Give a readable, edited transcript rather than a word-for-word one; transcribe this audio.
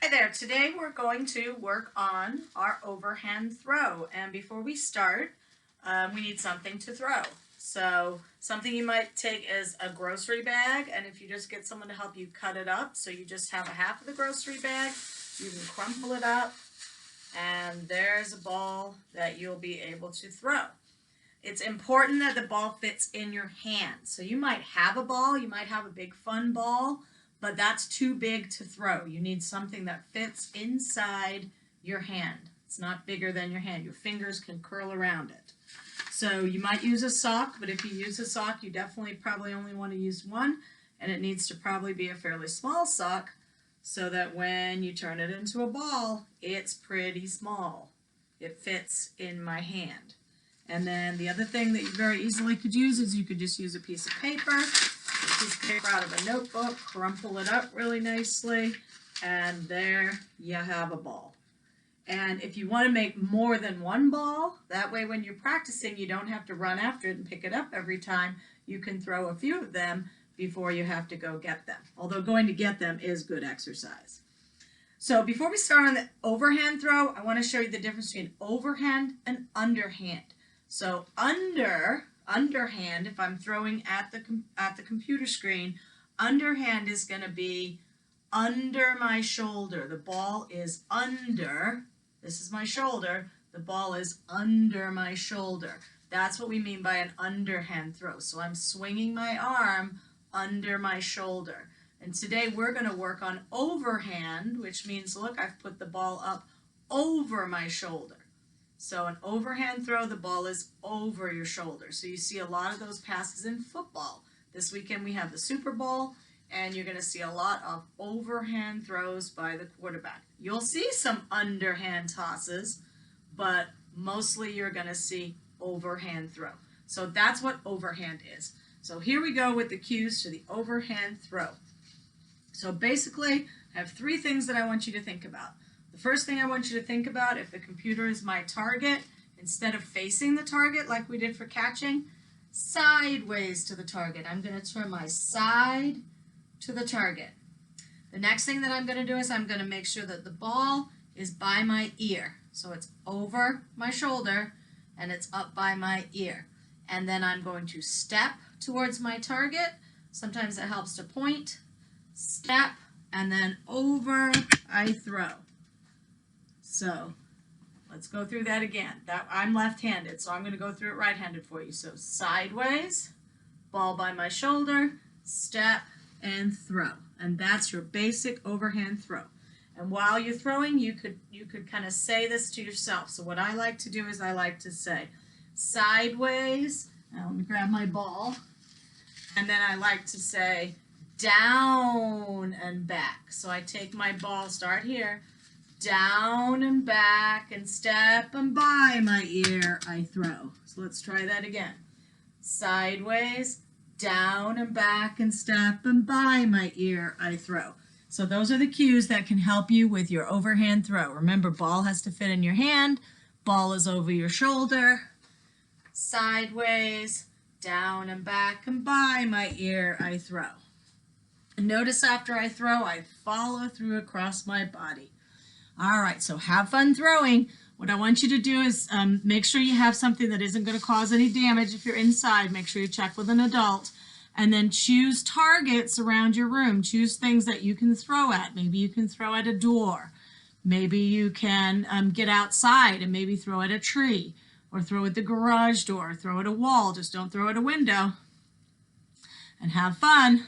Hi there, today we're going to work on our overhand throw, and before we start we need something to throw. So something you might take is a grocery bag, and if you just get someone to help you cut it up, so you just have a half of the grocery bag, you can crumple it up and there's a ball that you'll be able to throw. It's important that the ball fits in your hand. So you might have a ball, you might have a big fun ball, but that's too big to throw. You need something that fits inside your hand. It's not bigger than your hand. Your fingers can curl around it. So you might use a sock, but if you use a sock, you definitely probably only want to use one, and it needs to probably be a fairly small sock so that when you turn it into a ball, it's pretty small. It fits in my hand. And then the other thing that you very easily could use is you could just use a piece of paper, out of a notebook, crumple it up really nicely, and there you have a ball. And if you want to make more than one ball, that way when you're practicing you don't have to run after it and pick it up every time. You can throw a few of them before you have to go get them, although going to get them is good exercise. So before we start on the overhand throw, I want to show you the difference between overhand and underhand. So underhand, if I'm throwing at the computer screen, underhand is going to be under my shoulder. The ball is under, this is my shoulder, the ball is under my shoulder. That's what we mean by an underhand throw. So I'm swinging my arm under my shoulder. And today we're going to work on overhand, which means, look, I've put the ball up over my shoulder. So an overhand throw, the ball is over your shoulder. So you see a lot of those passes in football. This weekend we have the Super Bowl, and you're going to see a lot of overhand throws by the quarterback. You'll see some underhand tosses, but mostly you're going to see overhand throw. So that's what overhand is. So here we go with the cues to the overhand throw. So basically, I have three things that I want you to think about. The first thing I want you to think about, if the computer is my target, instead of facing the target like we did for catching, sideways to the target. I'm going to turn my side to the target. The next thing that I'm going to do is I'm going to make sure that the ball is by my ear. So it's over my shoulder and it's up by my ear. And then I'm going to step towards my target. Sometimes it helps to point, step, and then over I throw. So let's go through that again. I'm left-handed, so I'm going to go through it right-handed for you. So sideways, ball by my shoulder, step, and throw. And that's your basic overhand throw. And while you're throwing, you could kind of say this to yourself. So what I like to do is I like to say sideways. Now let me grab my ball. And then I like to say down and back. So I take my ball, start here, down and back and step and by my ear I throw. So let's try that again. Sideways, down and back and step and by my ear I throw. So those are the cues that can help you with your overhand throw. Remember, ball has to fit in your hand, ball is over your shoulder, sideways, down and back and by my ear I throw. And notice after I throw, I follow through across my body. All right, so have fun throwing. What I want you to do is make sure you have something that isn't going to cause any damage if you're inside. Make sure you check with an adult. And then choose targets around your room. Choose things that you can throw at. Maybe you can throw at a door. Maybe you can get outside and maybe throw at a tree. Or throw at the garage door. Throw at a wall. Just don't throw at a window. And have fun.